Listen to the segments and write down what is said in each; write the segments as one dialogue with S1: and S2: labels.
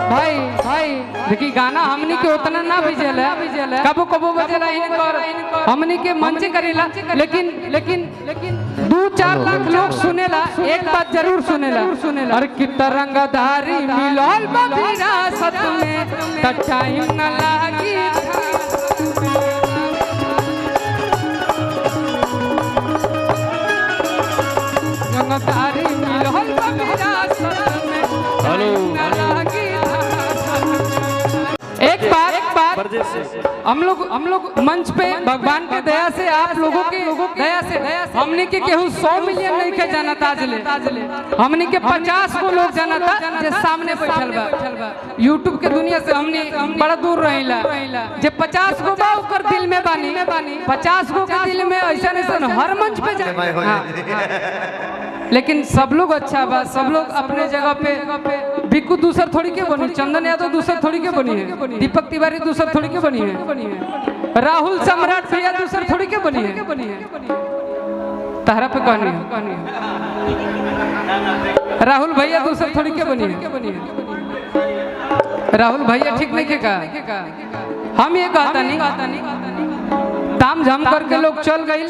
S1: भाई भाई देखी गाना हमनी के उतना ना बिजेला कबो कबो बजेला इनकर हमनी के मंच करेला लेकिन लेकिन लेकिन 2-4 लाख लोग सुनेला एक बात जरूर सुनेला अरे कितना रंगधारी मिलल बा विरासत में त टाइम न लागी रंगधारी मिलल बा विरासत में हेलो एक बात हम लोग मंच पे भगवान के दया से आप लोगों के दया से हमने के केहू 100 मिलियन नहीं के जाना ताजले हमने के 50 को लोग जाना था जे सामने बैठल बा यूट्यूब के दुनिया से हमने बड़ा दूर रहिला जे 50 को बा ओकर दिल में बानी 50 को के दिल में ऐसा नहीं हर मंच पे जा लेकिन सब लोग अच्छा बा सब लोग अपने जगह पे बिक्कू दूसर थोड़ी के बनी चंदन यादव दूसर थोड़ी के बनी है दीपक तिवारी दूसर थोड़ी के बनी है राहुल सम्राट भैया दूसर थोड़ी के बनी है तारा पे कहानी है राहुल भैया दूसर थोड़ी के बनी है राहुल भैया ठीक नहीं के कहा हम ये कहता नहीं ताम झाम करके लोग चल गई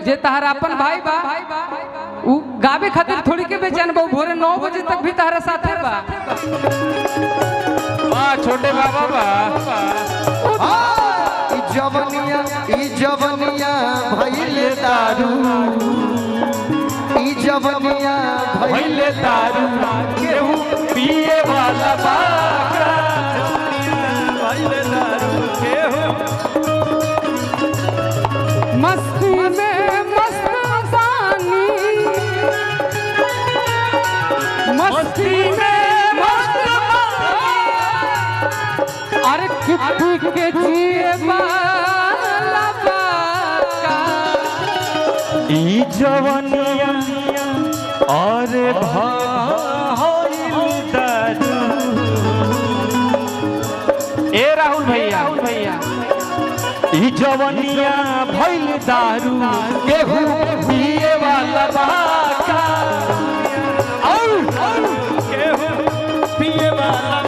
S1: जे तहरा अपन भाई बा उ गावे खातिर थोड़ी के बेचैन बा भोरे 9 बजे तक भी तहरा साथे बा वाह छोटे बाबा बा
S2: ई जवनिया भइले दारू ई जवनिया भइले दारू केहू पिए वाला बा भइले दारू केहू
S1: मस्ती में अरे कितनी के जिए वाला
S2: ई जवनिया और भइल दारू
S1: ए राहुल भैया
S2: ई जवनिया भइल दारू केहू पिए वाला बाका केहू पिए वाला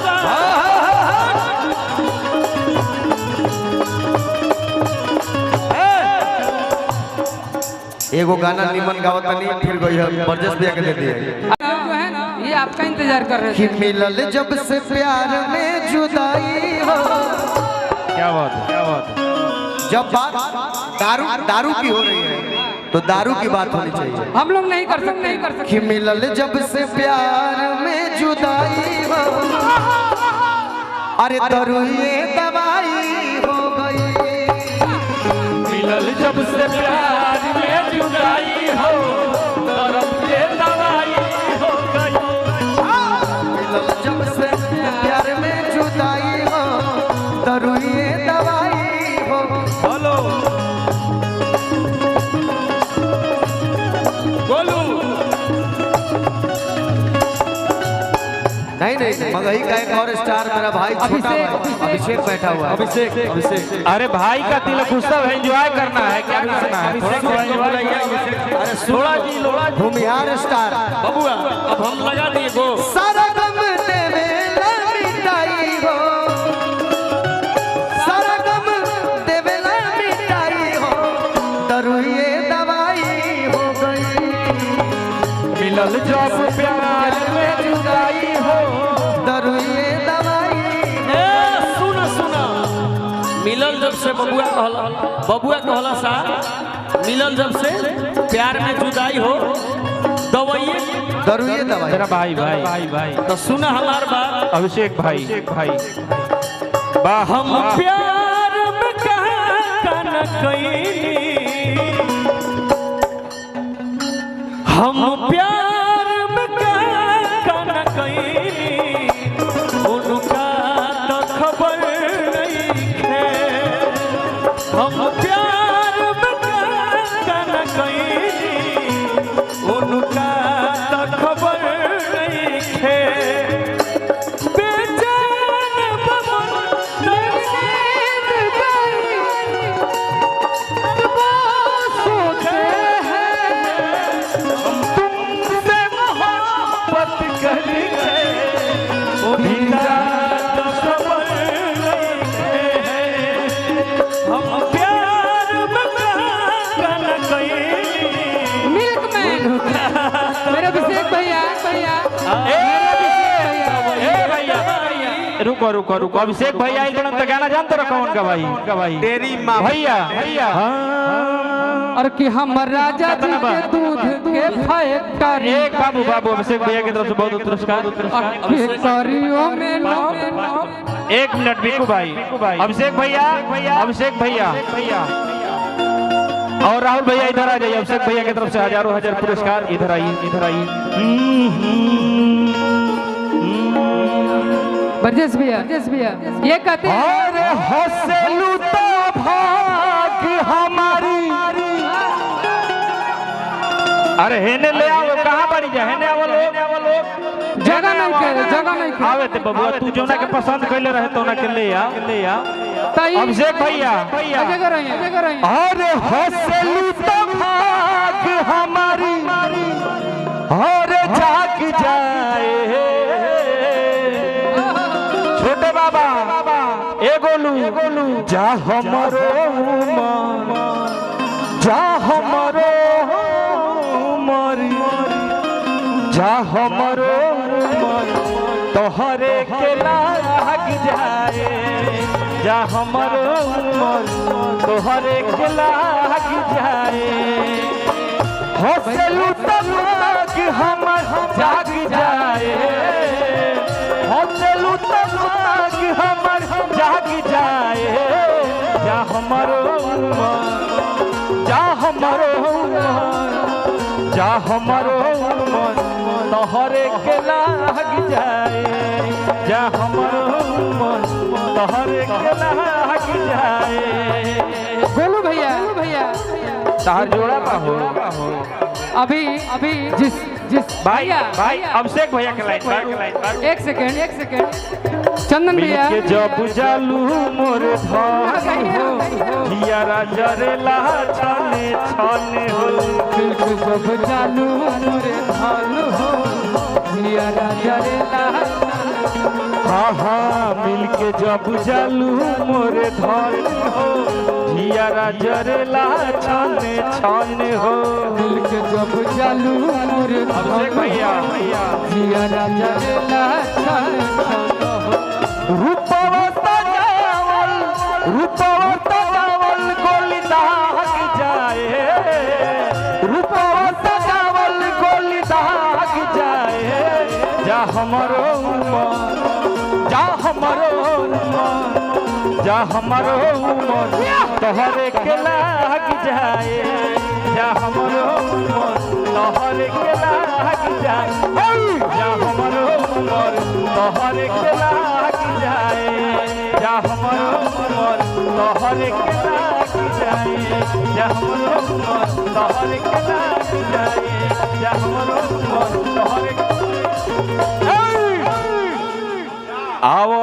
S2: एगो गाना निमन गावता नहीं फिर गई बरजस भैया के दे दिए
S1: ये आपका इंतजार कर रहे
S2: थे मिलल जब से प्यार में जुदाई हो क्या बात है जब बात दारू की हो रही है तो दारू की बात होनी चाहिए
S1: हम लोग नहीं कर सकते
S2: कि मिलल जब से प्यार में जुदाई हो अरे दारू ये दवाई हो गई मिलल जब से प्यार में जुदाई हो दारू ये दवाई हो गई मिलल जब से प्यार में जुदाई हो दारू ये दवाई हो हेलो बोलू नहीं मगही का एक और स्टार मेरा भाई छोटा अभिषेक बैठा हुआ है अभिषेक
S3: अरे भाई का तिलक उत्सव है एंजॉय करना है क्या करना है थोड़ा
S2: अरे सोड़ा जी भूमिहार स्टार
S3: बबुआ अब हम लगा दिए गो
S2: सारा गम देवे ला मिटाई हो सारा गम देवे ला मिटाई हो दारू ये दवाई हो गई मिलल जब प्यार में जुदाई हो दारू ये दवाई
S3: सुना मिलल जब से बबुआ कहला सा मिलल जब से प्यार में जुदाई हो
S2: दारू ये दवाई
S3: मेरा भाई तो सुना हमार बात अभिषेक भाई हम प्यार में कहाँ न कहीं हम प्यार में कहाँ न कहीं उनका तो खबर नहीं है हम प्यार में कहाँ न कहीं उनका तो खबर नहीं है बेचैन बमन
S1: सोचे हैं
S2: रुको रुको रुको अभिषेक भैया आई तो गाना जानते रहो कौन का भाई
S4: तेरी माँ
S2: भैया भैया
S1: और कि हम राजा जी के दूध के फैक्ट्री
S2: एक बाबू बाबू अभिषेक भैया की तरफ से बहुत पुरस्कार
S1: फैक्ट्रियों में
S2: एक मिनट बिकू भाई अभिषेक भैया अभिषेक भैया और राहुल भैया इधर आ जाइए अभिषेक भैया की तरफ से हजारों हजार पुरस्कार इधर आइए
S1: ब्रजेश भैया ये कहते हैं
S2: अरे हंसलू तो भाग हमारी अरे हेने ले आओ कहां बड़ी जा हेने आवो लोग
S1: जगह नहीं के
S2: आवे ते बबुआ तू जोना के पसंद कइले रहे तो ना के ले आ अभिषेक भैया
S1: जगह रही
S2: अरे हंसलू तो भाग हमारी अरे जाग जाए छोटे बाबा ए गोलू जा हमरो जा हमरो जा हमरो तोहरे के लाग जाए जा हमरो तोहरे के लाग जाए हंसलू तब हमर जाग जाए हंसलू तब हमर जाग जाए जा हमरो जा हमरो तोहरे के लाग जाए जा हमरो तोहरे के लाग जाए
S1: गोलू भैया
S2: तार जोड़ा का हो
S1: अभी जिस
S2: भाई अभिषेक भैया के लाइन
S1: एक सेकंड चंदन भैया
S2: के जब जालू मोर हियारा जरेला छाने हो
S1: जब जालू मोरे भालू हो हियारा जरेला
S2: हाँ मिल के जब जालू मोरे धन हो हियारा जरेला छाने हो
S1: मिल के जब जालू मोरे
S2: अभिषेक भैया
S1: हियारा जरेला छाने हो
S2: रूपवा सजावल गोली दाग जाए रूपवा सजावल गोली दाग जाए जा हमरो तोहरे के लाग जाए जा हमरो तोहरे के लाग जाए जा हमरो तोहरे के लाग जाए जा हमरो तोहरे के लाग जाए जा हमरो तोहरे के लाग जाए जा हमरो तोहरे आओ